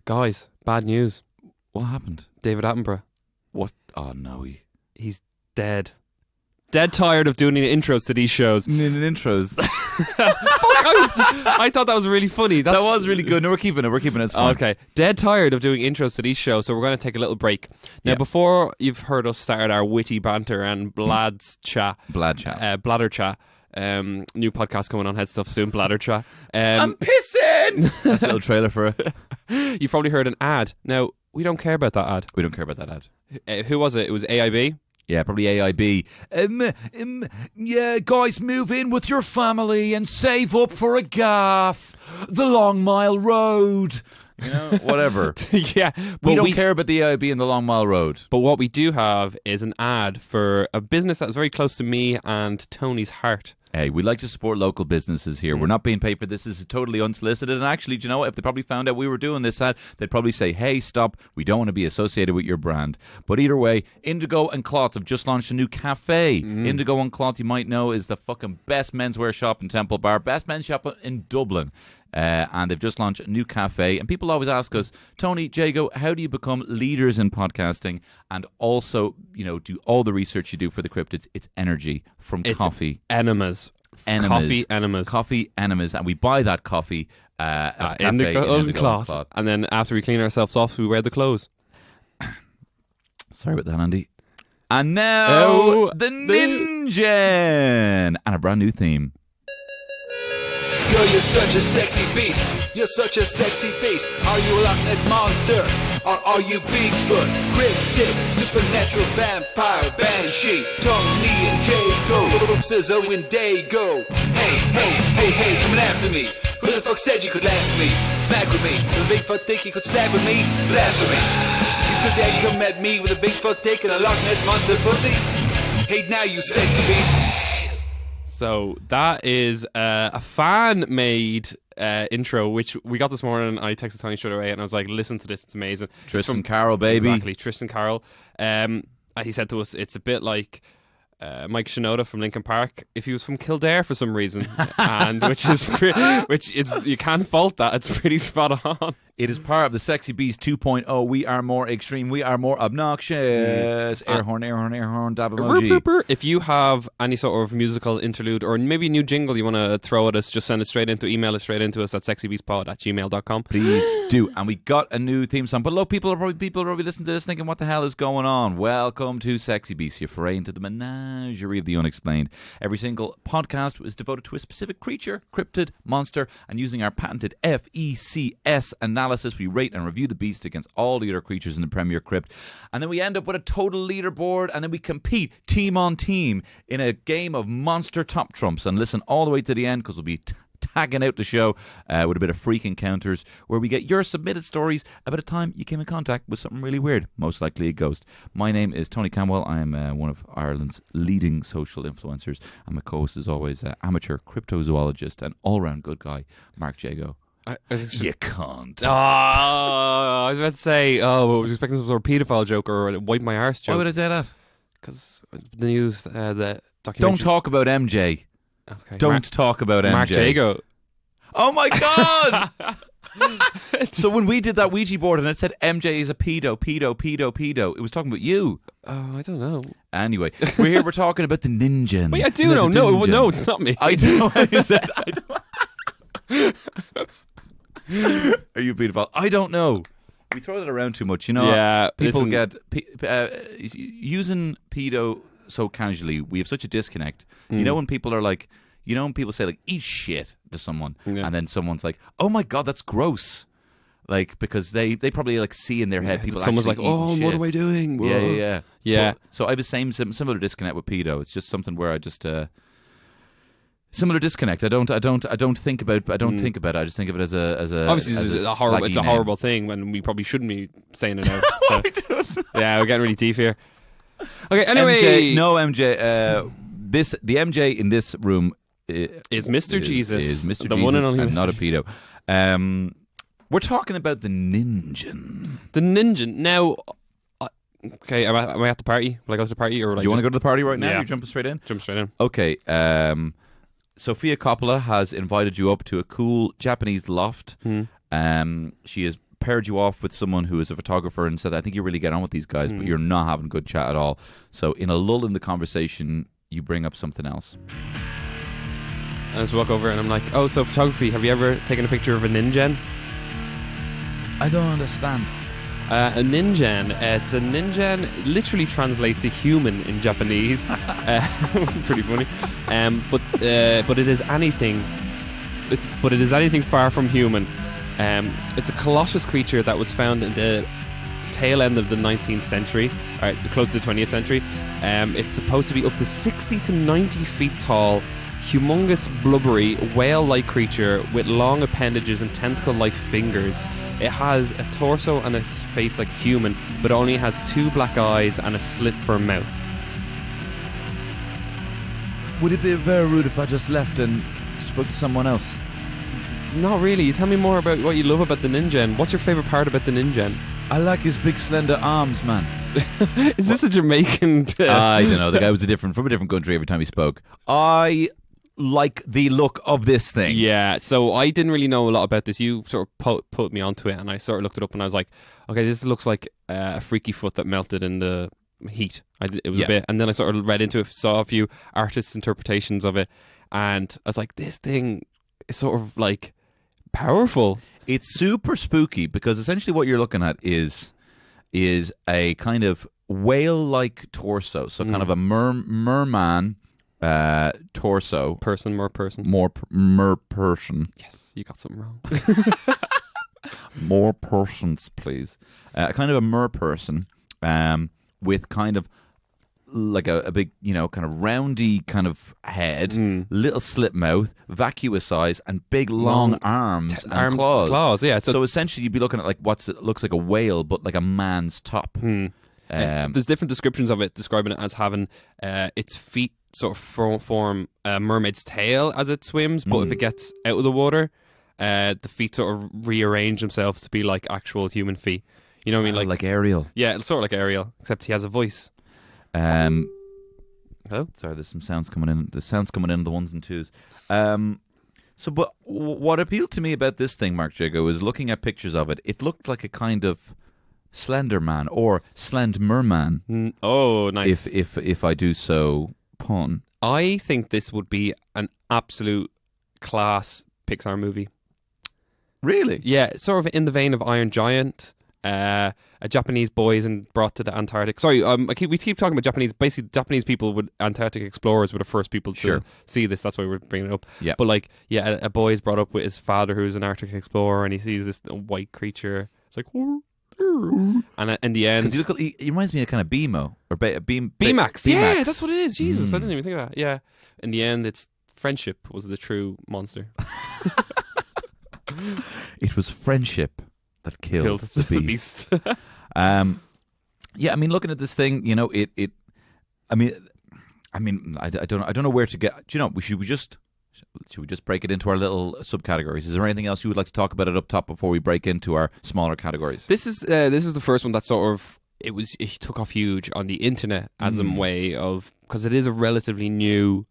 Guys, bad news. What happened? David Attenborough. What? Oh, no. He's dead. Dead tired of doing the intros to these shows. Intros. I thought that was really funny. That was really good. No, we're keeping it. It's fun. Okay. Dead tired of doing intros to these shows, so we're going to take a little break. Now, before you've heard us start our witty banter and bladder chat. New podcast coming on Head Stuff soon, Bladder Chat. I'm pissing! That's a little trailer for it. You've probably heard an ad. Now, we don't care about that ad. We don't care about that ad. Who was it? It was AIB? Yeah, probably AIB. Yeah, guys, move in with your family and save up for a gaff. The Long Mile Road. You know, whatever. Yeah. We don't care about the AIB and the Long Mile Road. But what we do have is an ad for a business that's very close to me and Tony's heart. Hey, we like to support local businesses here. We're not being paid for this. This is totally unsolicited. And actually, do you know what? If they probably found out we were doing this ad, they'd probably say, hey, stop. We don't want to be associated with your brand. But either way, Indigo and Cloth have just launched a new cafe. Indigo and Cloth, you might know, is the fucking best menswear shop in Temple Bar, best men's shop in Dublin. And they've just launched a new cafe. And people always ask us, Tony, Jago, how do you become leaders in podcasting and also, you know, do all the research you do for the cryptids? It's energy from coffee. Enemas. Coffee enemas. Coffee enemas. And we buy that coffee at the Indigo cafe. Cloth. And then after we clean ourselves off, we wear the clothes. Sorry about that, Andy. And now, the Ninjin. And a brand new theme. Girl, you're such a sexy beast. You're such a sexy beast. Are you a Loch Ness monster? Or are you Bigfoot? Cryptid, supernatural vampire, banshee, Tony and Jago, Scissor and Dago. Hey, coming after me. Who the fuck said you could laugh at me? Smack with me. With a Bigfoot dick you could stab with me? Blasphemy. You could dare come at me with a Bigfoot dick and a Loch Ness monster pussy? Hey now, you sexy beast. So that is a fan-made intro, which we got this morning. I texted Tony straight away, and I was like, listen to this, it's amazing. Tristan Carroll, baby. Exactly, Tristan Carroll. He said to us, it's a bit like Mike Shinoda from Linkin Park if he was from Kildare for some reason, and which is you can't fault that. It's pretty spot on. It is part of the Sexy Beast 2.0. We are more extreme. We are more obnoxious. Air horn, dab emoji. If you have any sort of musical interlude or maybe a new jingle you want to throw at us, just send it straight into, email it straight into us at sexybeastpod@gmail.com. Please do. And we got a new theme song. But look, people are probably listening to this thinking, what the hell is going on? Welcome to Sexy Beast. You foray into the menagerie of the unexplained. Every single podcast is devoted to a specific creature, cryptid, monster, and using our patented FECS analysis, we rate and review the beast against all the other creatures in the Premier Crypt, and then we end up with a total leaderboard, and then we compete team on team in a game of monster top trumps. And listen all the way to the end, because we'll be tagging out the show with a bit of freak encounters where we get your submitted stories about a time you came in contact with something really weird, most likely a ghost. My name is Tony Camwell. I am one of Ireland's leading social influencers, and my co-host is always amateur cryptozoologist and all-round good guy, Mark Jago. You can't. I was about to say, I was expecting some sort of paedophile joke or a wipe my arse joke. Why would I say that? Because the news, the documentary. Don't talk about MJ. Okay. Don't talk about MJ. Mark Jago. Oh my God! So when we did that Ouija board and it said MJ is a pedo, it was talking about you. Oh, I don't know. Anyway, we're talking about the Ninjin. Wait, I do know. No, it's not me. I do know. Are you a pedophile? I don't know. We throw that around too much, you know. Yeah, people get using pedo so casually. We have such a disconnect. You know when people are like, you know when people say like "eat shit" to someone, and then someone's like, "Oh my God, that's gross." Like, because they probably like see in their head people. Someone's like, "Oh, shit. What am I doing?" Whoa. Yeah. But, so I have the similar disconnect with pedo. It's just something where I just. Similar disconnect. I don't think about it. I just think of it as a obviously as it's a horrible. It's a horrible thing when we probably shouldn't be saying it out. So. Yeah, we're getting really deep here. Okay. Anyway, MJ. The MJ in this room is Mr. Jesus. Is Mr. The Jesus one and only and not a pedo. We're talking about the Ninjin. The Ninjin. Now, okay, am I at the party? Will I go to the party, or do you want to go to the party right now? Yeah. You're jumping straight in. Jump straight in. Okay. Sofia Coppola has invited you up to a cool Japanese loft. She has paired you off with someone who is a photographer and said, I think you really get on with these guys, but you're not having good chat at all. So in a lull in the conversation, you bring up something else. And I just walk over and I'm like, oh, so photography, have you ever taken a picture of a Ninjin? I don't understand. A Ninjin, it's a Ninjin, literally translates to human in Japanese. Pretty funny. But it is anything. But it is anything far from human. It's a colossus creature that was found in the tail end of the 19th century, or close to the 20th century. It's supposed to be up to 60 to 90 feet tall, humongous, blubbery, whale-like creature with long appendages and tentacle-like fingers. It has a torso and a face like human, but only has 2 black eyes and a slit for a mouth. Would it be very rude if I just left and spoke to someone else? Not really. You tell me more about what you love about the Ninjin. What's your favourite part about the Ninjin? I like his big slender arms, man. Is this a Jamaican? I don't know. The guy was from a different country every time he spoke. I like the look of this thing. Yeah, so I didn't really know a lot about this. You sort of put me onto it, and I sort of looked it up, and I was like, okay, this looks like a freaky foot that melted in the heat. It was a bit, and then I sort of read into it, saw a few artists' interpretations of it, and I was like, this thing is sort of like powerful. It's super spooky because essentially what you're looking at is a kind of whale-like torso, so kind of a merman torso. More person. Yes, you got something wrong. More persons, please. Kind of a mer person with kind of like a big, kind of roundy kind of head, little slit mouth, vacuous eyes, and big long arms and claws. Claws, yeah. So essentially, you'd be looking at like looks like a whale, but like a man's top. There's different descriptions of it, describing it as having its feet sort of form a mermaid's tail as it swims, but if it gets out of the water, the feet sort of rearrange themselves to be like actual human feet. You know what I mean? Like Ariel. Yeah, it's sort of like Ariel, except he has a voice. Hello? Sorry, there's some sounds coming in. There's sounds coming in, the ones and twos. But what appealed to me about this thing, Mark Jago, is looking at pictures of it. It looked like a kind of Slender Man or Slendmerman. Oh, nice. If I do so pun. I think this would be an absolute class Pixar movie. Really? Yeah, sort of in the vein of Iron Giant. A Japanese boy is brought to the Antarctic. Sorry, we keep talking about Japanese. Basically, Japanese people with Antarctic explorers were the first people to see this. That's why we're bringing it up. Yeah. But a boy is brought up with his father, who's an Arctic explorer, and he sees this white creature. It's like, and in the end, he reminds me of kind of BMO or Baymax. Yeah, that's what it is. Jesus, I didn't even think of that. Yeah. In the end, it's friendship was the true monster. It was friendship that killed the beast. Yeah, I mean, looking at this thing, I don't know where to get. Do you know? Should we just break it into our little subcategories? Is there anything else you would like to talk about it up top before we break into our smaller categories? This is the first one that sort of it took off huge on the internet as a way of, because it is a relatively new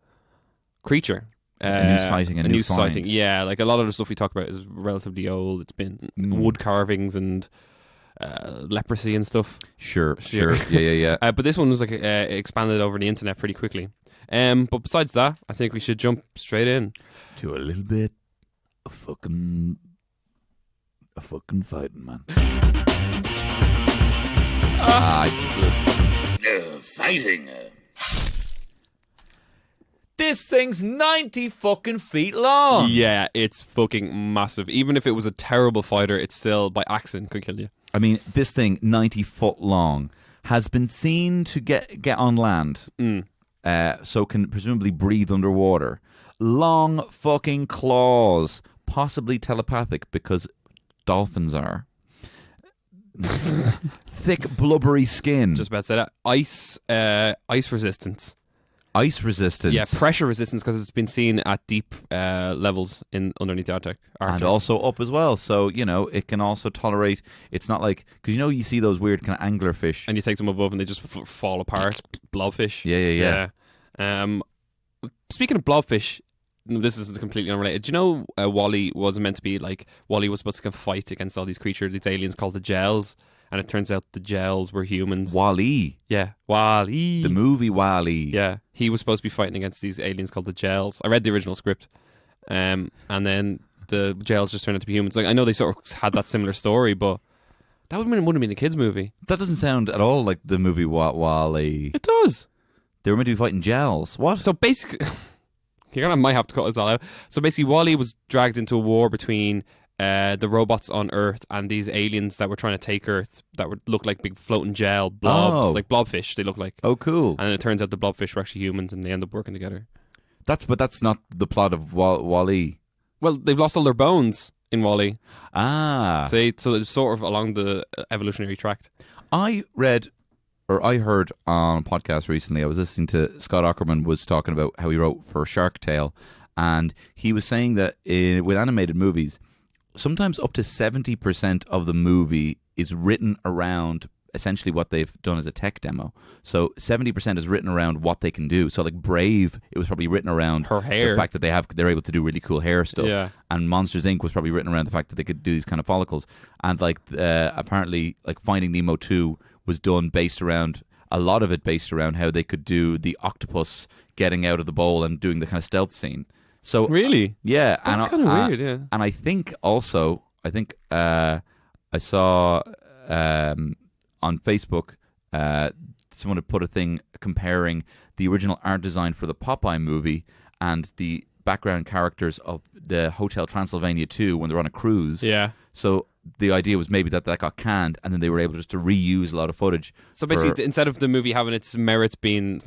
creature. A new sighting, a new sighting. Yeah, like a lot of the stuff we talk about is relatively old. It's been wood carvings and leprosy and stuff. Sure. Yeah. But this one was like expanded over the internet pretty quickly. But besides that, I think we should jump straight in to a little bit of fucking fighting, man. Fighting. This thing's 90 fucking feet long. Yeah, it's fucking massive. Even if it was a terrible fighter, it still, by accident, could kill you. I mean, this thing, 90 foot long, has been seen to get on land, so can presumably breathe underwater. Long fucking claws, possibly telepathic because dolphins are. Thick, blubbery skin. Just about to say that. Ice resistance. Ice resistance. Yeah, pressure resistance, because it's been seen at deep levels underneath the Arctic. And also up as well. So, it can also tolerate, it's not like, because you see those weird kind of anglerfish. And you take them above and they just fall apart. Blobfish. Yeah. Speaking of blobfish, this is completely unrelated. Do you know Wally was meant to be like Wally was supposed to fight against all these creatures, these aliens called the Gels, and it turns out the Gels were humans. Wall-E. Yeah, Wally. The movie Wall-E. Yeah, he was supposed to be fighting against these aliens called the Gels. I read the original script, and then the Gels just turned out to be humans. Like I know they sort of had that similar story, but that wouldn't have been a kids' movie. That doesn't sound at all like the movie Wall-E. It does. They were meant to be fighting gels. What? So basically, I might have to cut this all out. So basically, Wally was dragged into a war between the robots on Earth and these aliens that were trying to take Earth that would look like big floating gel blobs, like blobfish. They look like. Oh, cool. And then it turns out the blobfish were actually humans, and they end up working together. But that's not the plot of Wall-E. Well, they've lost all their bones in Wall-E. Ah. So it's sort of along the evolutionary tract. I heard on a podcast recently, I was listening to Scott Aukerman was talking about how he wrote for Shark Tale, and he was saying that with animated movies, sometimes up to 70% of the movie is written around essentially what they've done as a tech demo. So 70% is written around what they can do. So like Brave, it was probably written around her hair, the fact that they're able to do really cool hair stuff. Yeah. And Monsters Inc. was probably written around the fact that they could do these kind of follicles. And like apparently like Finding Nemo 2 was done based around a lot of it based around how they could do the octopus getting out of the bowl and doing the kind of stealth scene. So really, yeah, that's kind of weird. Yeah, and I think I saw on Facebook someone had put a thing comparing the original art design for the Popeye movie and the background characters of the Hotel Transylvania 2 when they're on a cruise. Yeah. So the idea was maybe that got canned, and then they were able just to reuse a lot of footage. So basically, instead of the movie having its merits being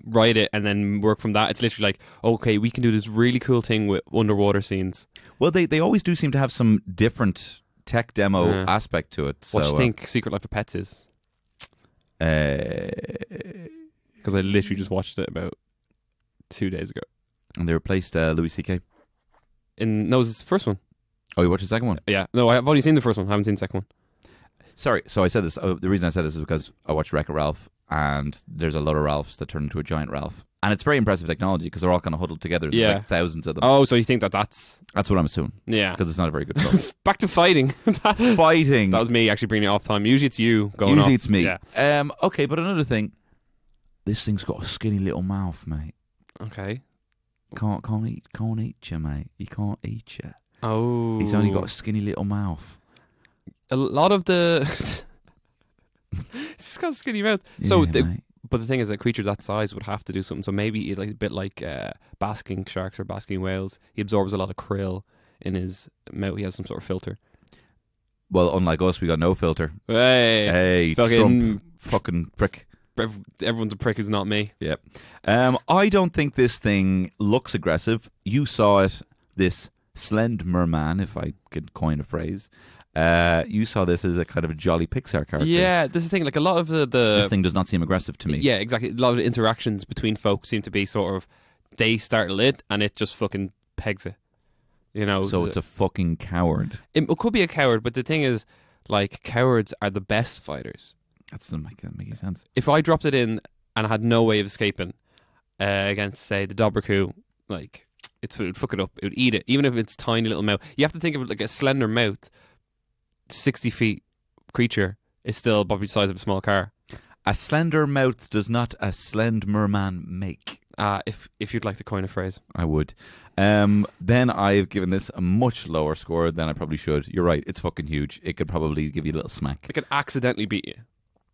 write it and then work from that, it's literally like, okay, we can do this really cool thing with underwater scenes. Well, they always do seem to have some different tech demo aspect to it. So, what do you think Secret Life of Pets is? Because I literally just watched it about 2 days ago. And they replaced Louis C.K. No, it was the first one. Oh, you watched the second one? Yeah. No, I've only seen the first one. I haven't seen the second one. Sorry. So I said this. The reason I said this is because I watched Wreck-It Ralph, and there's a lot of Ralphs that turn into a giant Ralph. And it's very impressive technology because they're all kind of huddled together. There's like thousands of them. Oh, so you think that's what I'm assuming. Yeah. Because it's not a very good film. Back to fighting. Fighting. That was me actually bringing it off time. Usually it's you going off. Usually it's me. Yeah. Okay, but another thing. This thing's got a skinny little mouth, mate. Okay. Can't eat you, mate. He can't eat you. Oh. He's only got a skinny little mouth. A lot of the... He's got a skinny mouth. So, but the thing is, a creature that size would have to do something. So maybe like a bit like basking sharks or basking whales. He absorbs a lot of krill in his mouth. He has some sort of filter. Well, unlike us, we got no filter. Hey, Trump, fucking prick. Everyone's a prick who's not me. Yep. I don't think this thing looks aggressive. You saw it, this Slend Merman, if I could coin a phrase. You saw this as a kind of a jolly Pixar character. Yeah, this is the thing. Like a lot of the this thing does not seem aggressive to me. Yeah, exactly. A lot of the interactions between folk seem to be sort of they startle it and it just fucking pegs it. You know. So it's a fucking coward. It could be a coward, but the thing is, like, cowards are the best fighters. That doesn't make any sense. If I dropped it in and I had no way of escaping against, say, the Dobberku, like, it would fuck it up. It would eat it, even if it's tiny little mouth. You have to think of it like a slender mouth. 60 feet creature is still probably the size of a small car. A slender mouth does not a slend merman make. If you'd like to coin a phrase, I would. Then I've given this a much lower score than I probably should. You're right, it's fucking huge. It could probably give you a little smack. It could accidentally beat you.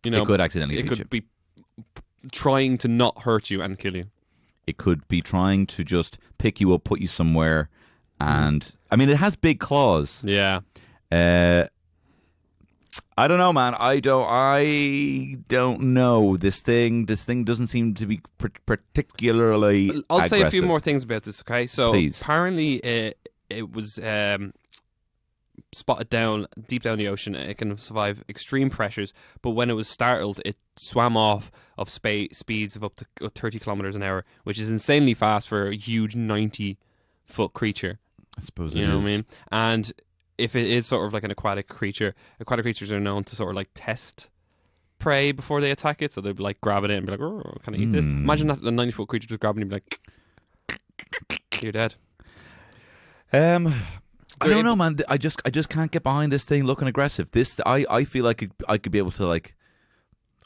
You know, it could accidentally beat you. It could be trying to not hurt you and kill you. It could be trying to just pick you up, put you somewhere, and I mean, it has big claws. Yeah. I don't know, man. I don't know. This thing doesn't seem to be particularly I'll say a aggressive. few more things about this, okay? So Please. Apparently it was spotted deep down the ocean. It can survive extreme pressures, but when it was startled, it swam off of speeds of up to 30 kilometers an hour, which is insanely fast for a huge 90-foot creature. I suppose you know what I mean? And if it is sort of like an aquatic creatures are known to sort of like test prey before they attack it. So they'd be like grabbing it and be like, oh, can I eat this? Imagine that the 90-foot creature just grabbing it and be like, You're dead. I don't know, man. I just can't get behind this thing looking aggressive. I feel like I could be able to like.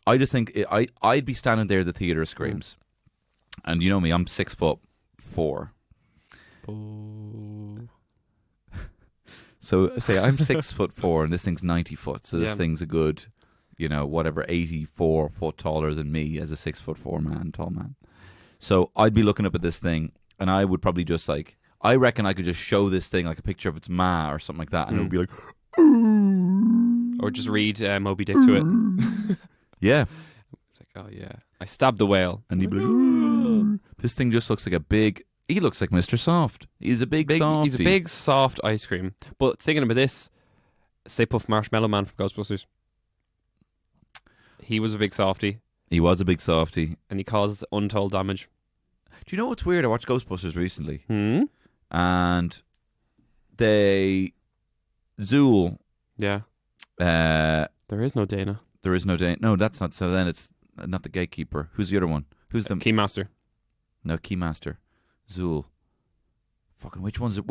I just think I'd be standing there at the theater of screams, and you know me, I'm 6'4". Oh. So say I'm 6'4", and this thing's 90 foot. So this Yeah. thing's a good, whatever, 84 foot taller than me as a 6'4" man, tall man. So I'd be looking up at this thing, and I would probably just like. I reckon I could just show this thing like a picture of its ma or something like that, and it would be like, Or just read Moby Dick to it. yeah. It's like, oh yeah, I stabbed the whale. And he'd be like, this thing just looks like a big. He looks like Mr. Soft. He's a big softy. He's a big soft ice cream. But thinking about this, Stay Puft Marshmallow Man from Ghostbusters. He was a big softy, He was a big softy. and he caused untold damage. Do you know what's weird? I watched Ghostbusters recently, and Zool. Yeah. There There is no Dana. is no Dane. No, that's not. So then it's not the gatekeeper. Who's the other one? Who's the Keymaster. No, Keymaster. Zool. Fucking which one's the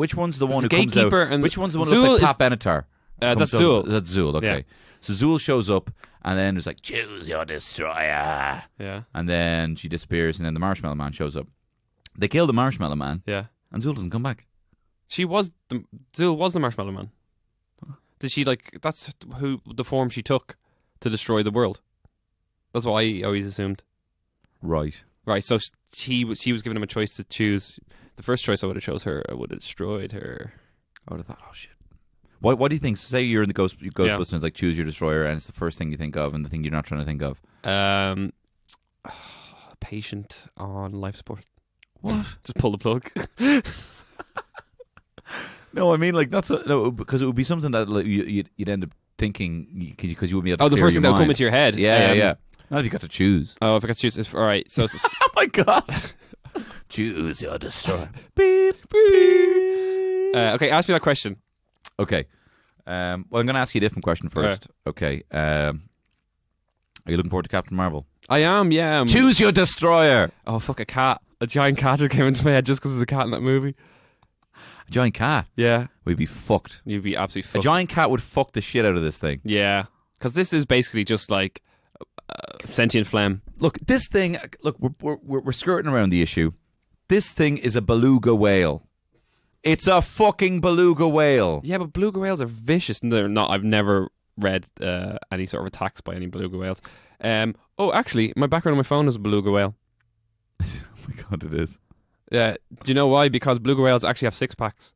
one who the comes out? gatekeeper and Which one's the one who Zool looks like is- Pat Benatar? That's Comes out- Zool. That's Zool. Okay. Yeah. So Zool shows up, and then it's like, choose your destroyer. Yeah. And then she disappears, and then the Marshmallow Man shows up. They kill the Marshmallow Man, Yeah. and Zool doesn't come back. Zool was the Marshmallow Man. Did she that's who the form she took to destroy the world? That's what I always assumed. Right. Right, so she was given him a choice to choose. The first choice I would have chose her. I would have destroyed her. I would have thought, oh shit. What do you think? Say you're in the Ghostbusters, and it's like choose your destroyer, and it's the first thing you think of, and the thing you're not trying to think of. Patient on life support. What? Just pull the plug. No, I mean like not so. No, because it would be something that like, you'd end up thinking because you wouldn't be able to. Oh, the clear first your thing that would come mind. into your head. Yeah. No, you got to choose. Oh, if I got to choose, all right. So, Oh my god! Choose your destroyer. Beep beep. okay, ask me that question. Okay. Well, I'm going to ask you a different question first. Okay. Are you looking forward to Captain Marvel? I am, yeah. Choose your destroyer. Oh, fuck, a cat. A giant cat that came into my head just because there's a cat in that movie. A giant cat. Yeah. We'd be fucked. You'd be absolutely A fucked. giant cat would fuck the shit out of this thing. Yeah. Because this is basically just like sentient phlegm. Look, this thing. Look, we're skirting around the issue. This thing is a beluga whale. It's a fucking beluga whale. Yeah, but beluga whales are vicious. And they're not. I've never read any sort of attacks by any beluga whales. Oh, actually, my background on my phone is a beluga whale. Oh my god, it is. Yeah. Do you know why? Because beluga whales actually have six packs.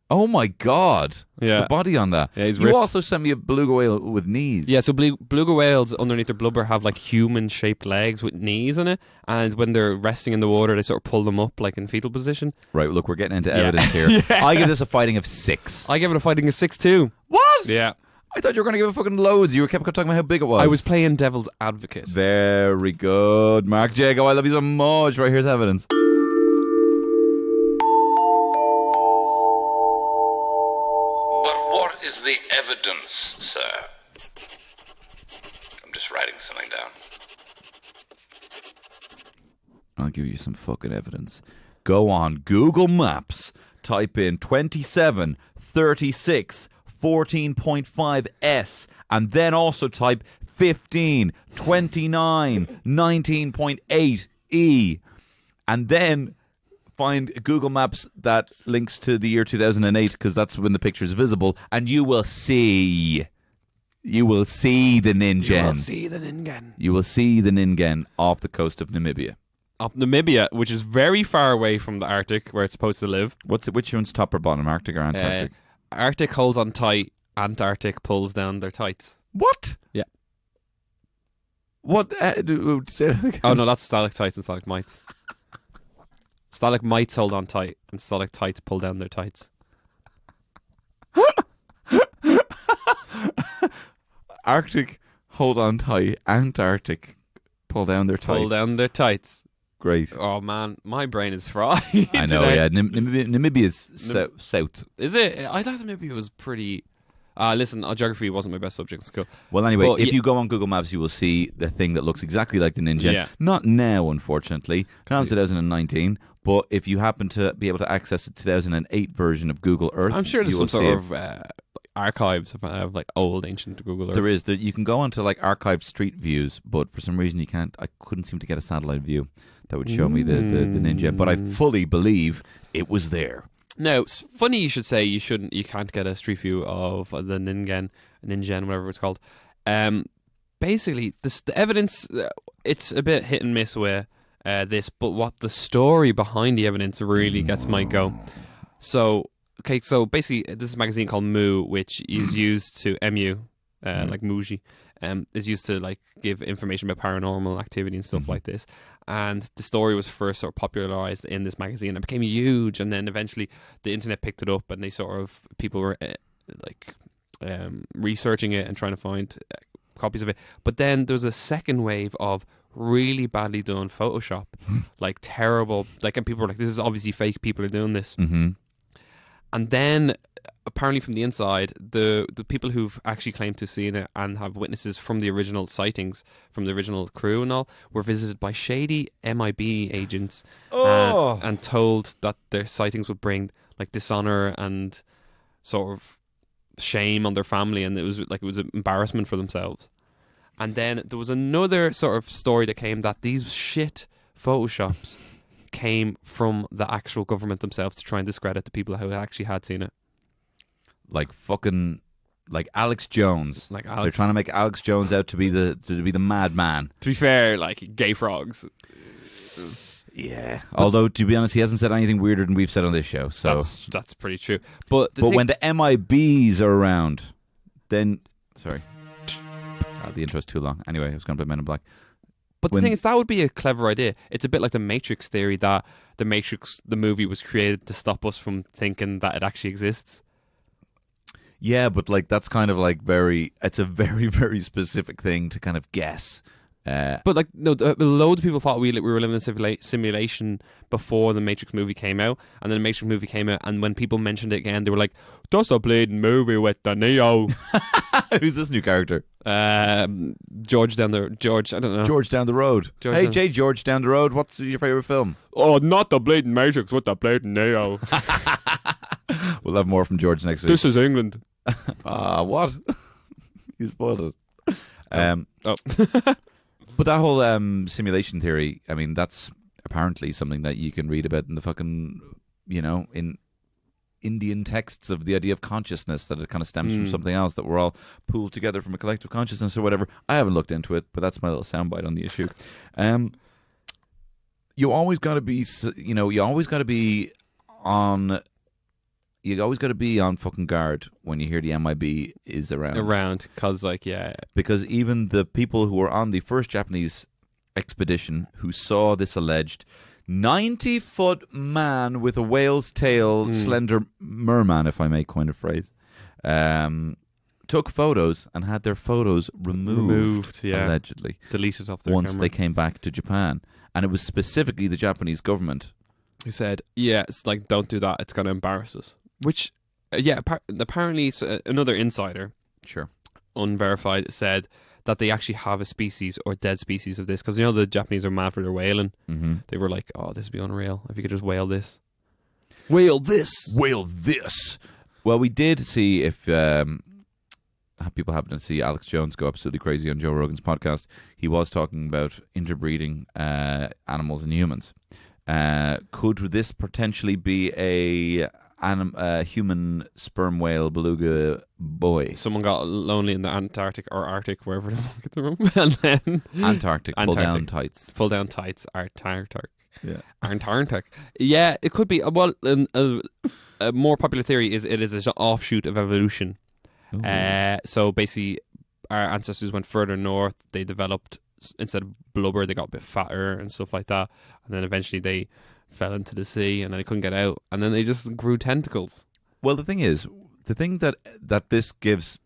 Oh my god. Yeah. The body on that. Yeah, he's you ripped. also sent me a beluga whale with knees. Yeah, so beluga whales underneath their blubber have like human-shaped legs with knees in it, and when they're resting in the water, they sort of pull them up like in fetal position. Right, look, we're getting into evidence here. Yeah. I give this a fighting of 6. I give it a fighting of 6-2. What? Yeah. I thought you were going to give it fucking loads. You kept talking about how big it was. I was playing devil's advocate. Very good. Mark Jago, I love you so much. Right, here's evidence. But what is the evidence, sir? I'm just writing something down. I'll give you some fucking evidence. Go on Google Maps, type in 27, 36, 14.5S, and then also type 15, 29, 19.8E, and then find Google Maps that links to the year 2008 because that's when the picture is visible, and you will see the Ninjin. You will see the Ningen. You will see the Ningen off the coast of Namibia. Up Namibia, which is very far away from the Arctic, where it's supposed to live. Which one's top or bottom, Arctic or Antarctic? Arctic holds on tight. Antarctic pulls down their tights. What? Yeah. What? Say that again. Oh no, that's stalactites and stalagmites. Stalagmites hold on tight, and stalactites pull down their tights. Arctic, hold on tight. Antarctic, pull down their tights. Pull down their tights. Great. Oh man, my brain is fried. I know, today. yeah. Namibia's south. Is it? I thought Namibia was pretty. Listen, geography wasn't my best subject in school. Well, anyway, But if you go on Google Maps, you will see the thing that looks exactly like the Ninjin. Yeah. Not now, unfortunately, not in 2019. But if you happen to be able to access the 2008 version of Google Earth, I'm sure there's you will some see sort it. of archives of like old ancient Google Earth. There is. You can go onto like archived street views, but for some reason you can't. I couldn't seem to get a satellite view that would show me the Ninja. But I fully believe it was there. Now, it's funny you should say you can't get a street view of the Ningen, whatever it's called. Basically, the evidence, it's a bit hit and miss with this, but what the story behind the evidence really gets my go. So basically, this is a magazine called Moo, which is used to MU, like Muji, is used to like give information about paranormal activity and stuff like this. And the story was first sort of popularized in this magazine. It became huge, and then eventually the internet picked it up, and people were researching it and trying to find copies of it. But then there was a second wave of really badly done Photoshop, like terrible. Like, and people were like, "This is obviously fake. People are doing this." Mm-hmm. And then, apparently from the inside, the people who've actually claimed to have seen it and have witnesses from the original sightings, from the original crew and all, were visited by shady MIB agents and told that their sightings would bring like dishonor and sort of shame on their family, and it was an embarrassment for themselves. And then there was another sort of story that came that these shit Photoshops came from the actual government themselves to try and discredit the people who actually had seen it. Like fucking, like Alex Jones. Like Alex. They're trying to make Alex Jones out to be the madman. To be fair, like gay frogs. Yeah. Although, to be honest, he hasn't said anything weirder than we've said on this show. So that's pretty true. But when the MIBs are around, then sorry, the intro's too long. Anyway, I was going to play Men in Black. But the thing is, that would be a clever idea. It's a bit like the Matrix theory that the Matrix, the movie, was created to stop us from thinking that it actually exists. Yeah, but like that's kind of like it's a very, very specific thing to kind of guess. But like, no, loads of people thought we were living in a simulation before the Matrix movie came out, and then the Matrix movie came out, and when people mentioned it again, they were like, "That's a bleeding movie with the Neo." Who's this new character? George, I don't know. George down the road. George down the road. What's your favorite film? Oh, not the bleeding Matrix with the bleeding Neo. We'll have more from George next week. This is England. What? You spoiled it. Oh. But that whole simulation theory, I mean, that's apparently something that you can read about in the fucking, in Indian texts of the idea of consciousness, that it kind of stems from something else, that we're all pooled together from a collective consciousness or whatever. I haven't looked into it, but that's my little soundbite on the issue. You always got to be, you always got to be on fucking guard when you hear the MIB is around. Because even the people who were on the first Japanese expedition who saw this alleged 90-foot man with a whale's tail, slender merman, if I may coin a phrase, took photos and had their photos removed allegedly. Deleted off their once camera. they came back to Japan. And it was specifically the Japanese government who said, it's like, don't do that, it's going to embarrass us. Which, apparently another insider, sure, unverified, said that they actually have a species or dead species of this, because the Japanese are mad for their whaling. Mm-hmm. They were like, oh, this would be unreal if you could just whale this. Whale this! Whale this! Well, we did see, if people happen to see Alex Jones go absolutely crazy on Joe Rogan's podcast, he was talking about interbreeding animals and humans. Could this potentially be a human sperm whale beluga boy? Someone got lonely in the Antarctic or Arctic, wherever the fuck it's from, and then Antarctic, pull down tights, Antarctic. Yeah, Antarctic. Yeah, it could be. Well, a more popular theory is it is an offshoot of evolution. So basically, our ancestors went further north. They developed, instead of blubber, they got a bit fatter and stuff like that, and then eventually they fell into the sea and then they couldn't get out, and then they just grew tentacles. Well, the thing that this gives,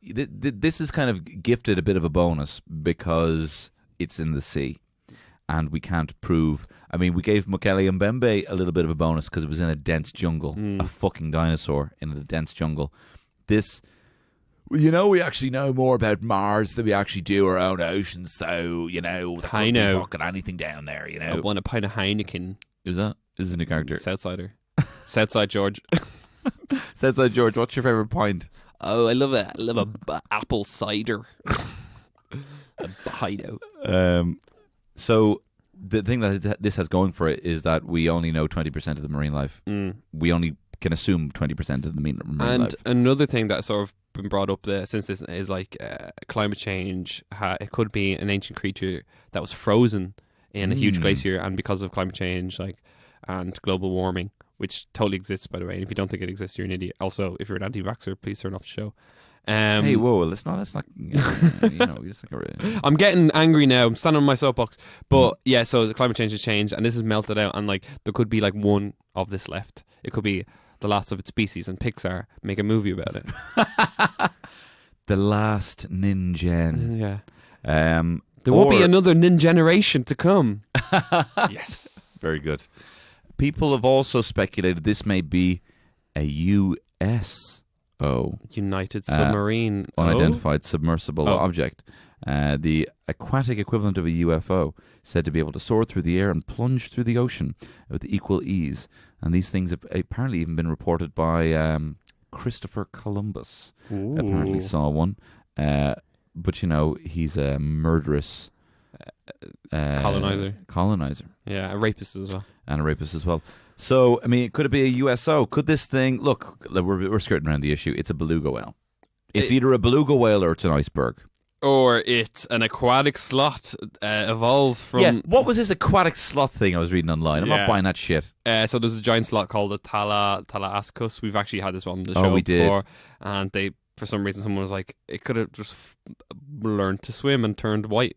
this is kind of gifted a bit of a bonus because it's in the sea and we can't prove. I mean, we gave Mokele Mbembe a little bit of a bonus because it was in a dense jungle, a fucking dinosaur in a dense jungle. this. We actually know more about Mars than we actually do our own oceans. So there could be fucking anything down there. I want a pint of Heineken. Is this a new character? Southsider. Southside George. Southside George. What's your favorite pint? Oh, I love a apple cider. A hideout. So the thing that this has going for it is that we only know 20% of the marine life. We only can assume 20% of the marine life. And another thing that sort of been brought up since this is like climate change. It could be an ancient creature that was frozen in a huge glacier, and because of climate change, and global warming, which totally exists, by the way. And if you don't think it exists, you're an idiot. Also, if you're an anti-vaxxer, please turn off the show. Hey, whoa! Let's not. I'm getting angry now. I'm standing on my soapbox. But yeah, so the climate change has changed, and this has melted out, and there could be one of this left. It could be the last of its species, and Pixar make a movie about it. The last Ninjin. Yeah. There won't be another Nin generation to come. Yes. Very good. People have also speculated this may be a USO. United Submarine. Unidentified submersible object. The aquatic equivalent of a UFO, said to be able to soar through the air and plunge through the ocean with equal ease. And these things have apparently even been reported by Christopher Columbus. Ooh. Apparently saw one. But, he's a murderous colonizer. Yeah, a rapist as well. And a rapist as well. So, could it be a USO? Could this thing... Look, we're skirting around the issue. It's a beluga whale. It's either a beluga whale or it's an iceberg. Or it's an aquatic sloth evolved from... Yeah, what was this aquatic sloth thing I was reading online? I'm not buying that shit. So there's a giant sloth called the Thalassacus. We've actually had this one on the show before. And for some reason, someone was like, it could have just learned to swim and turned white.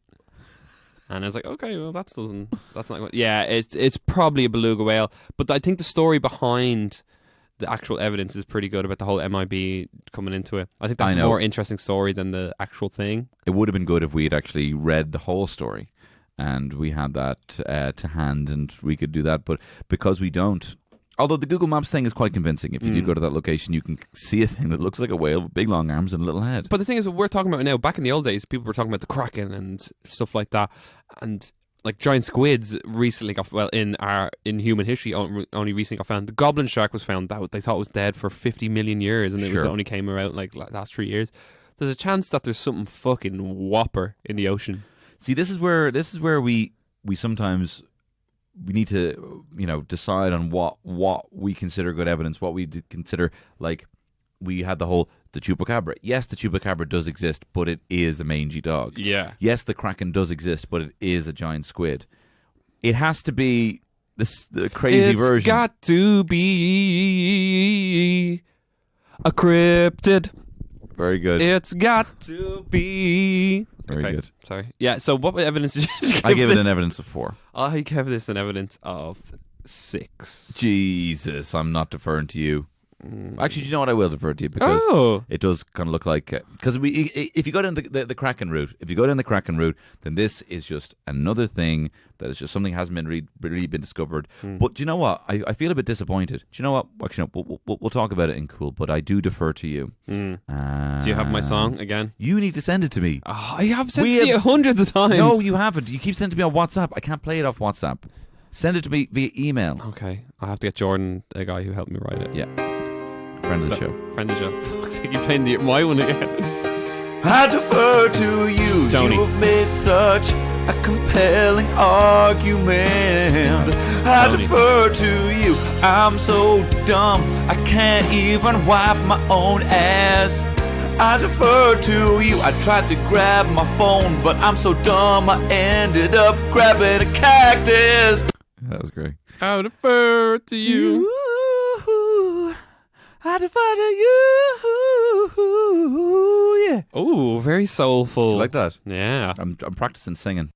And I was like, okay, well, that's not good. Yeah, it's probably a beluga whale. But I think the story behind the actual evidence is pretty good about the whole MIB coming into it. I think that's a more interesting story than the actual thing. It would have been good if we had actually read the whole story and we had that to hand and we could do that. But because we don't, although the Google Maps thing is quite convincing. If you do go to that location, you can see a thing that looks like a whale with big long arms and a little head. But the thing is, what we're talking about now, back in the old days, people were talking about the Kraken and stuff like that. And giant squids recently got, in human history, only recently got found. The goblin shark was found that they thought was dead for 50 million years, and it only came out last 3 years. There's a chance that there's something fucking whopper in the ocean. See, this is where we sometimes we need to decide on what we consider good evidence, what we consider we had the chupacabra. Yes, the chupacabra does exist, but it is a mangy dog. Yeah. Yes, the kraken does exist, but it is a giant squid. It has to be the crazy version. It's got to be a cryptid. Very good. It's got to be. Very good. Sorry. Yeah, so what evidence did you give I gave it an evidence of 4. I gave this an evidence of 6. Jesus, I'm not deferring to you. Actually, do you know what? I will defer to you because it does kind of look like because if you go down the Kraken route, then this is just another thing that is just something that hasn't been really been discovered. But do you know what? I feel a bit disappointed. Do you know what? Actually, no, we'll talk about it in cool. But I do defer to you. Do you have my song again? You need to send it to me. I have sent it to you hundreds of times. No, you haven't. You keep sending it to me on WhatsApp. I can't play it off WhatsApp. Send it to me via email. Okay, I have to get Jordan, a guy who helped me write it. Yeah. Friend of the show. Fuck's sake, you're playing my one again. I defer to you. Tony. You have made such a compelling argument. I defer to you. I'm so dumb, I can't even wipe my own ass. I defer to you. I tried to grab my phone, but I'm so dumb I ended up grabbing a cactus. That was great. I defer to you. I defer to you. Yeah. Oh, very soulful. Do you like that? Yeah. I'm practicing singing.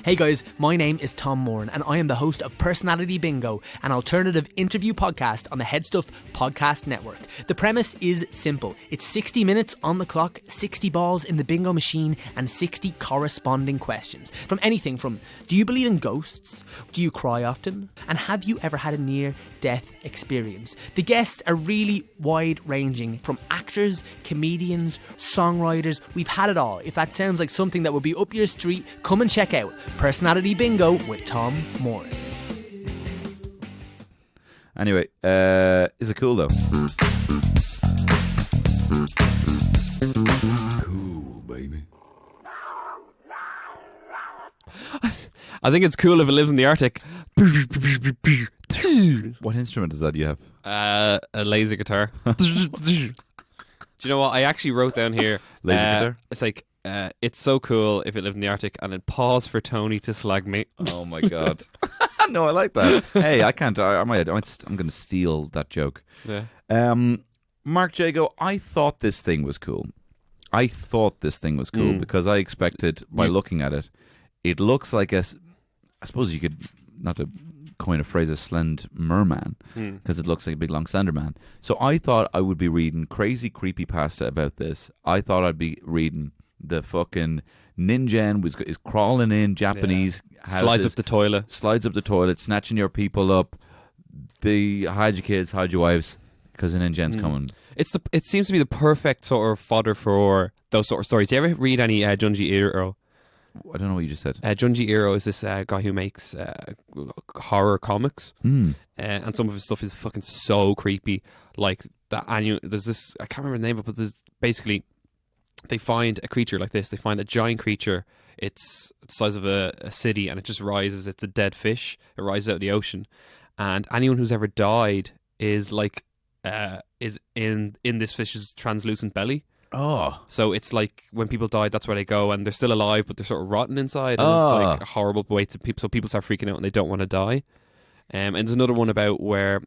Hey guys, my name is Tom Moran and I am the host of Personality Bingo, an alternative interview podcast on the Headstuff Podcast Network. The premise is simple. It's 60 minutes on the clock, 60 balls in the bingo machine and 60 corresponding questions. From anything from, do you believe in ghosts? Do you cry often? And have you ever had a near-death experience? The guests are really wide-ranging, from actors, comedians, songwriters. We've had it all. If that sounds like something that would be up your street, come and check out Personality Bingo with Tom Moran. Anyway, is it cool though? Cool, baby. I think it's cool if it lives in the Arctic. What instrument is that you have? A laser guitar. Do you know what? I actually wrote down here. Laser guitar? It's like, it's so cool if it lived in the Arctic, and then pause for Tony to slag me. Oh my god. No, I like that. Hey, I can't. I'm going to steal that joke. Yeah. Mark Jago, I thought this thing was cool. Because I expected, by looking at it, it looks like I suppose you could, not to coin a phrase, a slend merman, because it looks like a big long slender man. So I thought I would be reading crazy creepypasta about this. I thought I'd be reading the fucking Ninjin is crawling in Japanese houses, Slides up the toilet, snatching your people up. Hide your kids, hide your wives, because an Ninjin's coming. It seems to be the perfect sort of fodder for those sort of stories. Do you ever read any Junji Ito? I don't know what you just said. Junji Ito is this guy who makes horror comics, and some of his stuff is fucking so creepy. Like there's this, I can't remember the name of it, but there's basically, they find a creature like this. They find a giant creature. It's the size of a city, and it just rises. It's a dead fish. It rises out of the ocean, and anyone who's ever died is like is in this fish's translucent belly. Oh, so it's like when people die, that's where they go, and they're still alive, but they're sort of rotten inside. And it's like a horrible way to people. So people start freaking out, and they don't want to die. And there's another one about where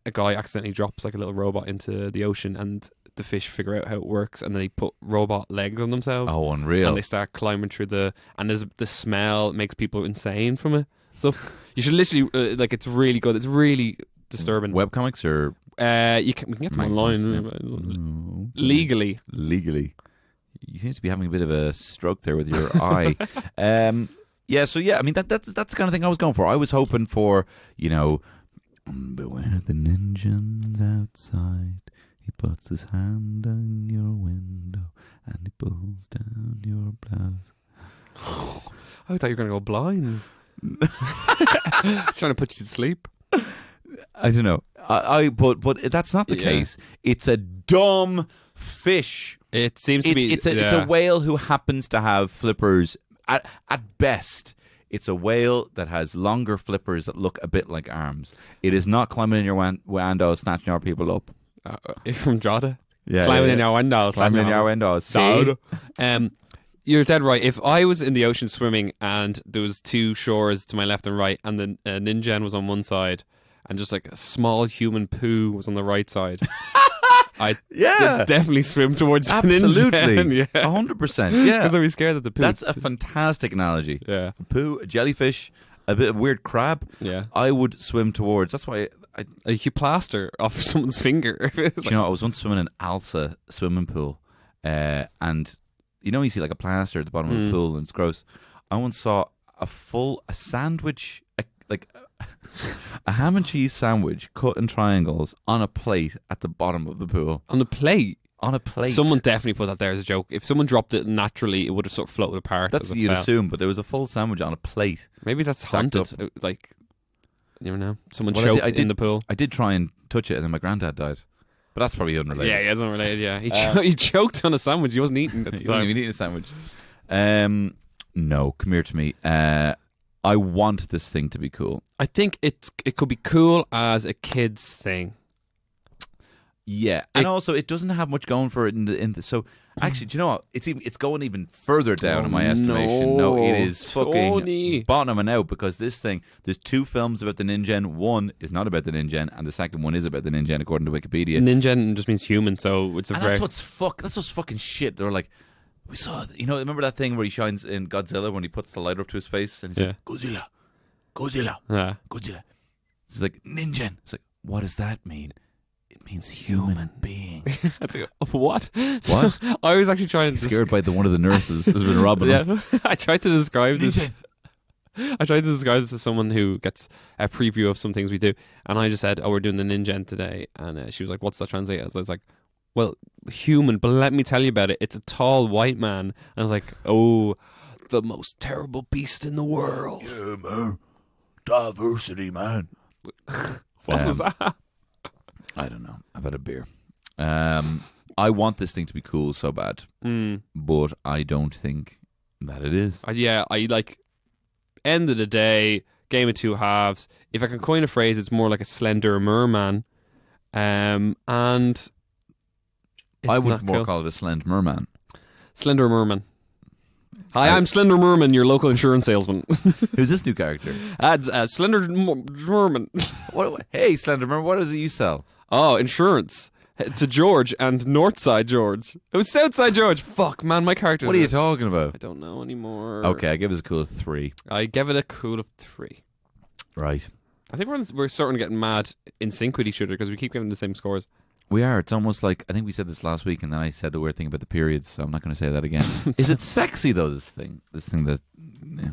a guy accidentally drops like a little robot into the ocean, and the fish figure out how it works, and they put robot legs on themselves. Oh, unreal! And they start climbing through and there's the smell makes people insane from it. So you should literally like, it's really good. It's really disturbing. Webcomics or we can get them online legally. You seem to be having a bit of a stroke there with your eye. Yeah. So yeah, I mean that's the kind of thing I was going for. I was hoping for, beware the Ninjin's outside. He puts his hand on your window and he pulls down your blouse. I thought you were going to go blinds. He's trying to put you to sleep. I don't know. But that's not the case. It's a dumb fish. It seems to be. It's a whale who happens to have flippers. At best, it's a whale that has longer flippers that look a bit like arms. It is not climbing in your window, snatching your people up. From Jada? Yeah. Climbing in your window. Climbing in your window. See? You're dead right. If I was in the ocean swimming and there was two shores to my left and right, and the Ninjin was on one side and just like a small human poo was on the right side, I'd definitely swim towards the Ninjin. 100%. Yeah. Because I'd be scared of the poo. That's a fantastic analogy. Yeah. A poo, a jellyfish, a bit of weird crab. Yeah. I would swim towards. That's why you plaster off someone's finger. I was once swimming in Alsa swimming pool, and you see like a plaster at the bottom of the pool, and it's gross. I once saw a sandwich, a ham and cheese sandwich cut in triangles on a plate at the bottom of the pool. On a plate? On a plate. Someone definitely put that there as a joke. If someone dropped it naturally, it would have sort of floated apart. That's what you'd assume, but there was a full sandwich on a plate. Maybe that's haunted. Like, you never know. Someone choked in the pool. I did try and touch it, and then my granddad died. But that's probably unrelated. Yeah, it's unrelated, yeah. He choked on a sandwich. He wasn't eating at the time. He wasn't even eating a sandwich. No, come here to me. I want this thing to be cool. I think it could be cool as a kid's thing. Yeah, and also it doesn't have much going for it in the so actually, do you know what? It's going even further down in my estimation. No, it is fucking bottoming out, because this thing, there's two films about the Ninjin. One is not about the Ninjin, and the second one is about the Ninjin according to Wikipedia. Ninjin just means human, so it's that's what's fucking shit. They're like, We saw, remember that thing where he shines in Godzilla when he puts the light up to his face and he's like, Godzilla, Yeah. Godzilla. He's like, Ninjin. It's like, what does that mean? It means human being. That's like, what? What? I was actually trying to... Scared by one of the nurses who's been robbing him. Yeah. I tried to describe this. Ninjin. I tried to describe this to someone who gets a preview of some things we do. And I just said, we're doing the Ninjin today. And she was like, what's that translate as? I was like, well, human, but let me tell you about it. It's a tall white man. And I was like, oh, the most terrible beast in the world. Yeah, man. Diversity, man. What was that? I don't know. I've had a beer. I want this thing to be cool so bad. But I don't think that it is. I like, end of the day, game of two halves. If I can coin a phrase, it's more like a slender merman. And... I would more call it a Slend Merman. Slender Merman. Hi, I'm Slender Merman, your local insurance salesman. Who's this new character? Slender Merman. Hey, Slender Merman, what is it you sell? Oh, insurance. To George and Northside George. It was Southside George. Fuck, man, my character. What are you talking about? I don't know anymore. Okay, I give it a cool 3. I give it a cool of 3. Right. I think we're starting to get mad in sync with each other because we keep getting the same scores. We are. It's almost like, I think we said this last week, and then I said the weird thing about the periods, so I'm not going to say that again. Is it sexy, though, this thing? This thing that... Yeah.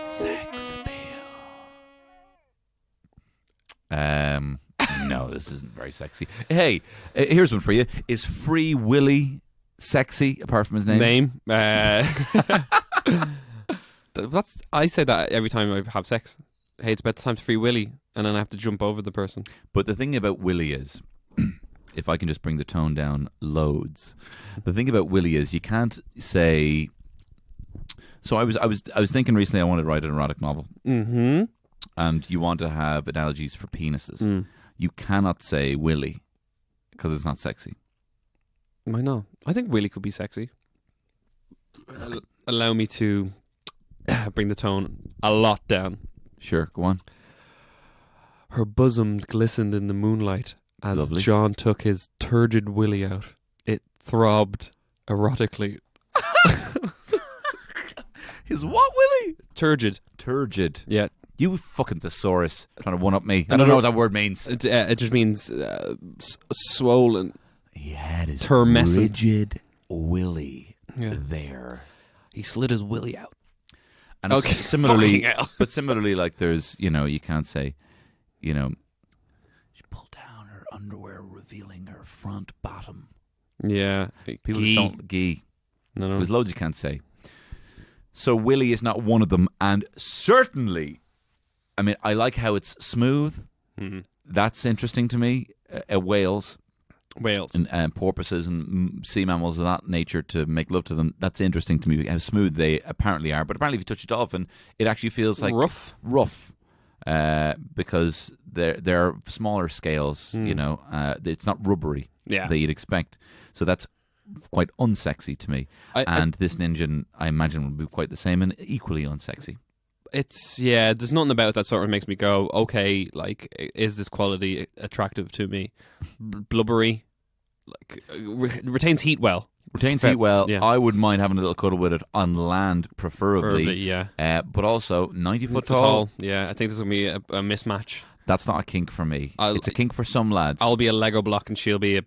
Sex appeal. No, this isn't very sexy. Hey, here's one for you. Is Free Willy sexy, apart from his name? I say that every time I have sex. Hey, it's about time for Free Willy, and then I have to jump over the person. But the thing about Willy is, if I can just bring the tone down loads, the thing about Willy is you can't say. So I was thinking recently I wanted to write an erotic novel. Mm-hmm. And you want to have analogies for penises. You cannot say Willy because it's not sexy. Why not? I think Willy could be sexy. Allow me to bring the tone a lot down. Sure, go on. Her bosom glistened in the moonlight as Lovely. John took his turgid willy out. It throbbed erotically. His what, Willy? Turgid. Turgid. Yeah. You fucking thesaurus trying to one up me. I don't know what that word means. It just means swollen. He had his Termescent. rigid willy there. He slid his willy out. And Okay. similarly, Fucking hell. but similarly, like there's, you can't say, she pulled down her underwear, revealing her front bottom. Yeah. People just don't gee. No. There's loads you can't say. So Willy is not one of them, and certainly, I mean, I like how it's smooth. Mm-hmm. That's interesting to me. Whales. And porpoises and sea mammals of that nature, to make love to them, that's interesting to me, how smooth they apparently are. But apparently if you touch a dolphin, it actually feels like rough, because they're smaller scales. It's not rubbery that you'd expect, so that's quite unsexy to me. This Ninjin, I imagine, would be quite the same and equally unsexy. There's nothing about it that sort of makes me go, okay, like, is this quality attractive to me? Blubbery, like, retains heat well. Yeah. I wouldn't mind having a little cuddle with it on land, preferably. Yeah. But also 90 foot tall. Yeah, I think there's going to be a mismatch. That's not a kink for me. It's a kink for some lads. I'll be a Lego block and she'll be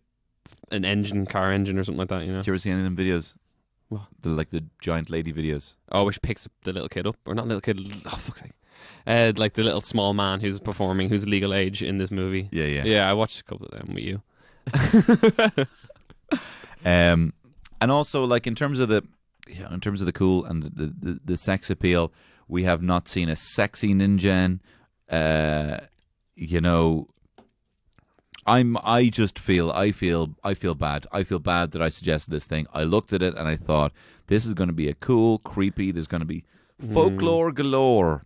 an car engine or something like that, Did you ever see any of them videos? What? The giant lady videos. Oh, which picks up the little kid up, or not little kid? Oh, fuck's sake! Like the little small man who's performing, who's legal age in this movie. Yeah. I watched a couple of them with you. And also, like, in terms of the cool and the sex appeal, we have not seen a sexy Ninjin. I feel bad. I feel bad that I suggested this thing. I looked at it and I thought, this is going to be a cool, creepy, there's going to be folklore galore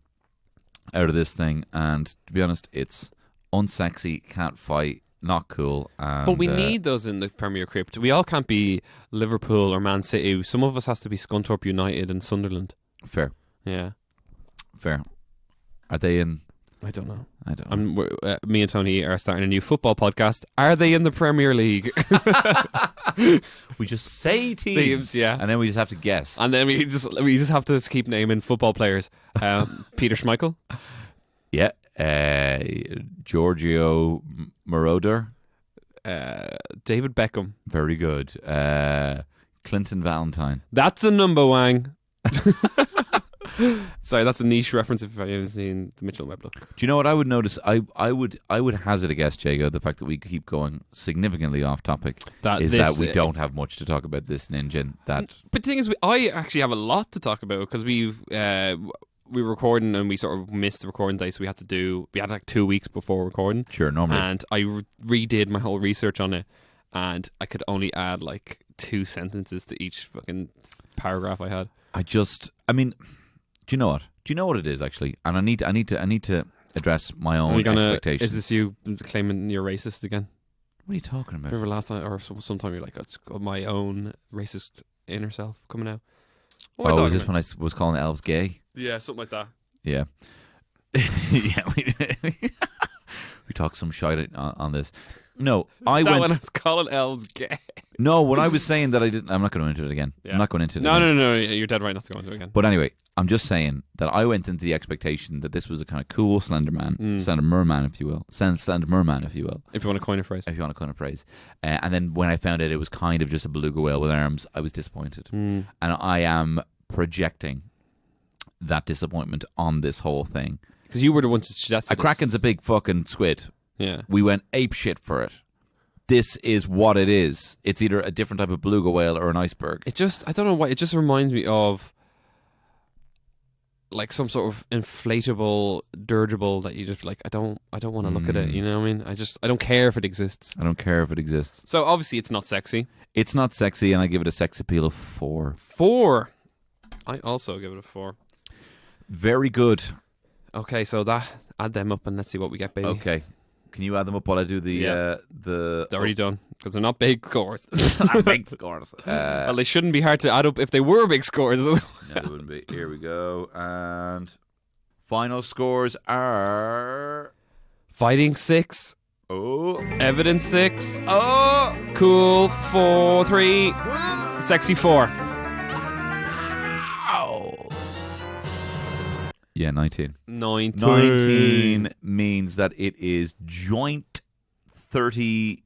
out of this thing. And to be honest, it's unsexy, can't fight, not cool. And, But we need those in the Premier Crypt. We all can't be Liverpool or Man City. Some of us has to be Scunthorpe United and Sunderland. Fair. Yeah. Are they in? I don't know. I don't know. Me and Tony are starting a new football podcast. Are they in the Premier League? We just say teams, Teams, yeah. and then we just have to guess. And then we just have to keep naming football players. Peter Schmeichel. Yeah. Giorgio Moroder. David Beckham. Very good. Clinton Valentine. That's a number Wang. Sorry, that's a niche reference if anyone's seen the Mitchell Webb look. Do you know what I would notice? I would hazard a guess, Jago, the fact that we keep going significantly off topic that we don't have much to talk about this Ninjin. But the thing is, I actually have a lot to talk about because we were recording and we sort of missed the recording day, so we had like 2 weeks before recording. Sure, normally. And I redid my whole research on it, and I could only add like 2 sentences to each fucking paragraph I had. Do you know what? Do you know what it is actually? And I need to address my own expectations. Is this you claiming you're racist again? What are you talking about? Remember last night or sometime you're like, it's my own racist inner self coming out. Was this when I was calling elves gay? Yeah, something like that. Yeah. Yeah, we talked some shite on this. No, when I was calling elves gay. No, when I was saying that I didn't, I'm not going into it again. Yeah. I'm not going into it again. No, you're dead right not to go into it again. But anyway, I'm just saying that I went into the expectation that this was a kind of cool Slender Merman, if you will. Slender Merman, if you will. If you want to coin a phrase. And then when I found out it was kind of just a beluga whale with arms, I was disappointed. And I am projecting that disappointment on this whole thing. Because you were the one to suggest a kraken's a big fucking squid. Yeah. We went ape shit for it. This is what it is. It's either a different type of beluga whale or an iceberg. I don't know why, it just reminds me of like some sort of inflatable dirigible that you just like, I don't want to look at it, you know what I mean? I don't care if it exists. So obviously it's not sexy. It's not sexy, and I give it a sex appeal of 4. 4. I also give it a 4. Very good. Okay, so add them up and let's see what we get, baby. Okay. Can you add them up while I do the... It's already done, because they're not big scores. Not big scores. Well, they shouldn't be hard to add up if they were big scores. No, they wouldn't be. Here we go. And final scores are... Fighting 6. Oh. Evidence 6. Oh. Cool 4. 3. Sexy 4. Yeah, 19. 19. 19 means that it is joint 30...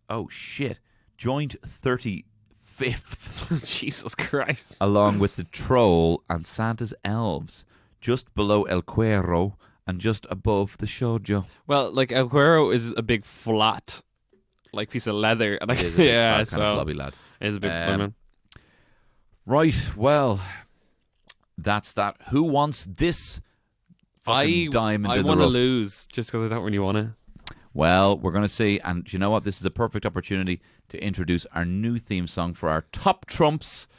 Oh, shit. Joint 35th. Jesus Christ. Along with the Troll and Santa's Elves, just below El Cuero and just above the Shoujo. Well, like, El Cuero is a big flat, like, piece of leather. And it is a big flat, kind of blobby lad. It is a big man. Right, well... That's that. Who wants this fucking diamond in the rough? I want to lose just because I don't really want to. Well, we're going to see. And you know what? This is a perfect opportunity to introduce our new theme song for our top trumps.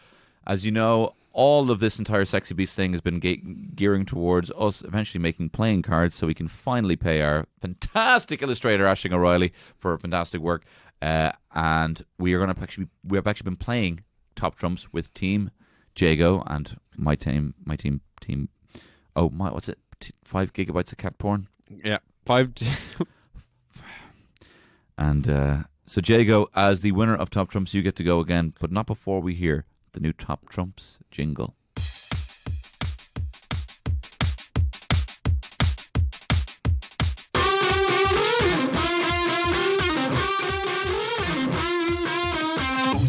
As you know, all of this entire Sexy Beast thing has been gearing towards us eventually making playing cards so we can finally pay our fantastic illustrator, Aisling O'Reilly, for her fantastic work. And we have actually been playing top trumps with Team Jago and my team. Oh my, what's it? 5 gigabytes of cat porn. Yeah, 5. And so Jago, as the winner of Top Trumps, you get to go again, but not before we hear the new Top Trumps jingle. Who's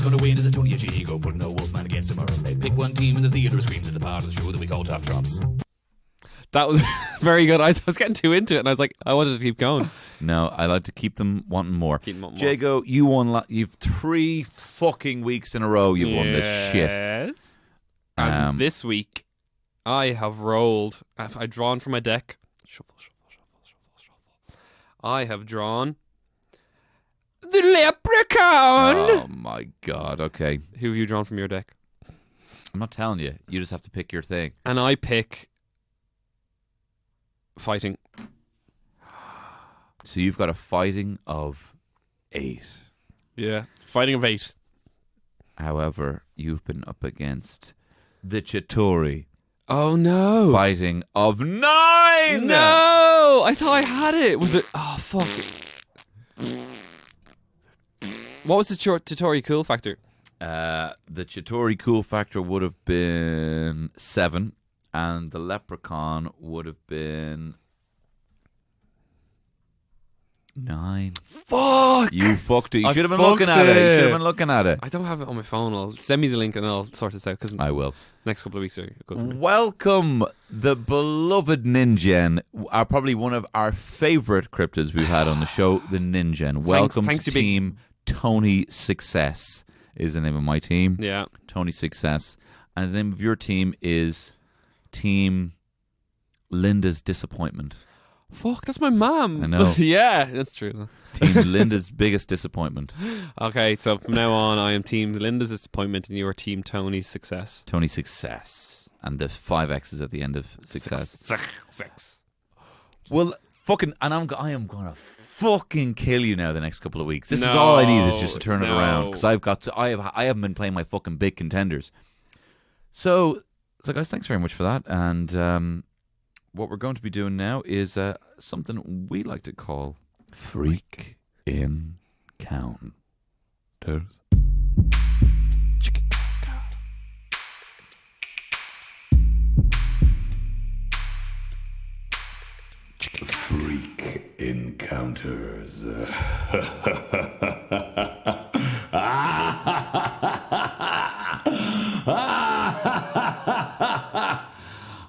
gonna win? Is it Tony or Jago? Put no Wolfman against tomorrow. They pick one team and the theatre screams at the part of the show that we call Top Trumps. That was very good. I was getting too into it, and I was like, I wanted to keep going. No, I like to keep them wanting more. Jago, you won. You've 3 fucking weeks in a row. You've won this shit. Yes. And this week, I have rolled. I've drawn from my deck. Shuffle. I have drawn the leprechaun. Oh my god. Okay. Who have you drawn from your deck? I'm not telling you. You just have to pick your thing. And I pick fighting. So you've got a fighting of 8. Yeah. Fighting of 8. However, you've been up against the Chitauri Oh, no. fighting of 9! No! I thought I had it. Was it? Oh, fuck. What was the Chitauri cool factor? The Chitauri cool factor would have been 7, and the Leprechaun would have been 9. Fuck! You fucked it. You I should have been fucked looking at it. You it. should have been looking at it. I don't have it on my phone. I'll send me the link and I'll sort this out because I will. next couple of weeks are good for me. Welcome, the beloved Ninjin, are probably one of our favourite cryptids we've had on the show, the Ninjin. Welcome thanks, to you big- Team Tony Success is the name of my team. Yeah. Tony Success. And the name of your team is Team Linda's Disappointment. Fuck, that's my mum. I know. Yeah, that's true. Team Linda's Biggest Disappointment. Okay, so from now on, I am Team Linda's Disappointment and you are Team Tony's Success. Tony Success. And the 5 X's at the end of Success. Six. Well, fucking, and I am gonna fucking kill you now the next couple of weeks. This is all I need is just to turn it around because I haven't been playing my fucking big contenders. So guys, thanks very much for that. And what we're going to be doing now is something we like to call Freak Encounters. Freak Encounters.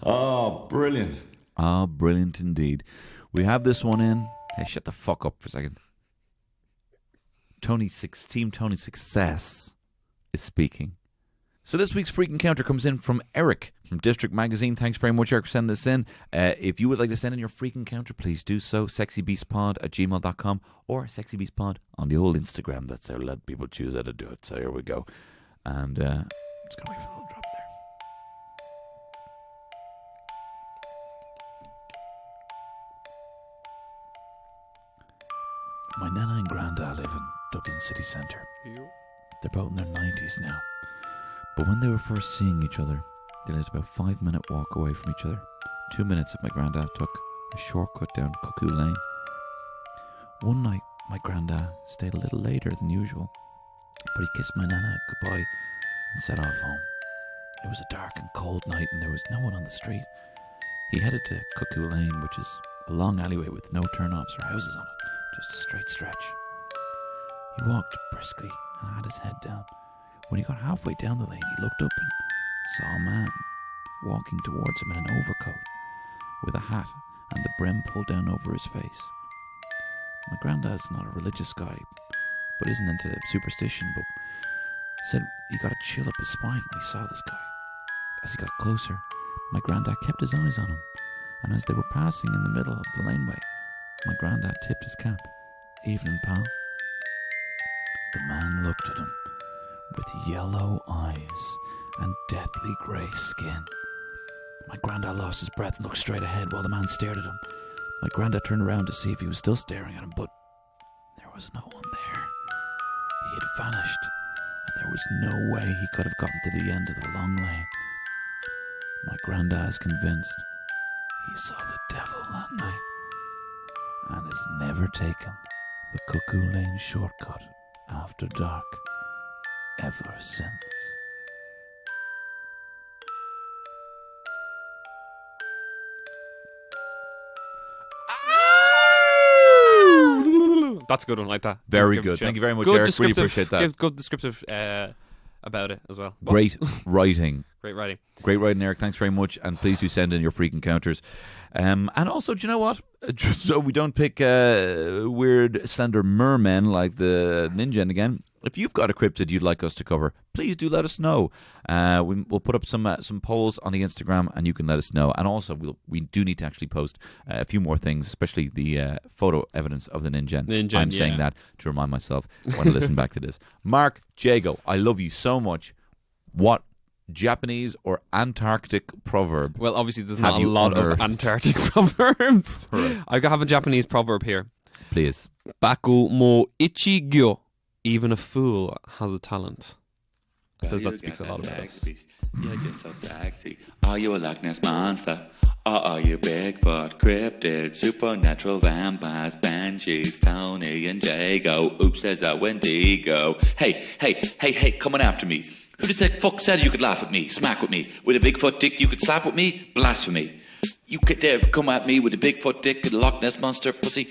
Oh, brilliant. Ah, brilliant indeed. We have this one in. Hey, shut the fuck up for a second. Team Tony Success is speaking. So this week's Freak Encounter comes in from Eric from District Magazine. Thanks very much, Eric, for sending this in. If you would like to send in your Freak Encounter, please do so. sexybeastpod@gmail.com or sexybeastpod on the old Instagram. That's how let people choose how to do it. So here we go. And just going to wait for a little drop there. My nana and granda live in Dublin city centre. They're both in their 90s now. But when they were first seeing each other, they lived about a 5-minute walk away from each other. 2 minutes if my grandad took a shortcut down Cuckoo Lane. One night, my grandad stayed a little later than usual, but he kissed my nana goodbye and set off home. It was a dark and cold night and there was no one on the street. He headed to Cuckoo Lane, which is a long alleyway with no turn-offs or houses on it, just a straight stretch. He walked briskly and had his head down. When he got halfway down the lane, he looked up and saw a man walking towards him in an overcoat with a hat and the brim pulled down over his face. My granddad's not a religious guy, but isn't into superstition, but said he got a chill up his spine when he saw this guy. As he got closer, my granddad kept his eyes on him, and as they were passing in the middle of the laneway, my granddad tipped his cap. "Evening, pal." The man looked at him with yellow eyes and deathly grey skin. My granddad lost his breath and looked straight ahead while the man stared at him. My granddad turned around to see if he was still staring at him, but there was no one there. He had vanished, and there was no way he could have gotten to the end of the long lane. My granddad is convinced he saw the devil that night and has never taken the Cuckoo Lane shortcut after dark ever since. That's a good one, like that. Very Give it a good. shout. Thank you very much, Good Eric. Really descriptive- appreciate that. give Good descriptive about it as well. Great writing. Great writing. Great writing, Eric. Thanks very much. And please do send in your freak encounters. And also, do you know what? Just so we don't pick weird, slender mermen like the Ninjin again. If you've got a cryptid you'd like us to cover, please do let us know. We'll put up some polls on the Instagram, and you can let us know. And also, we do need to actually post a few more things, especially the photo evidence of the Ninjin. I'm saying that to remind myself when I listen back to this. Mark Jago, I love you so much. What Japanese or Antarctic proverb? Well, obviously, there's Have not a you lot unearthed? of Antarctic proverbs. Right. I have a Japanese proverb here. Please. Baku mo ichigyo. Even a fool has a talent. It says that speaks a lot about us. You're just so sexy. Are you a Loch Ness monster? Or are you Bigfoot, cryptid, supernatural vampires, banshees, Tony and Jago? Oops, there's a Wendigo. Hey, coming after me. Who the fuck said you could laugh at me, smack with me? With a Bigfoot dick you could slap with me? Blasphemy. You could dare come at me with a Bigfoot dick and a Loch Ness monster pussy?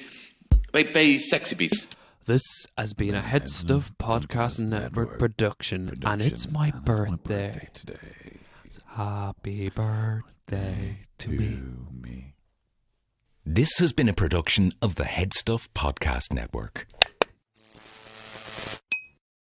Baby, sexy beast. This has been a Head Stuff Podcast Network production, and it's my birthday today. Happy birthday to me. This has been a production of the Head Stuff Podcast Network.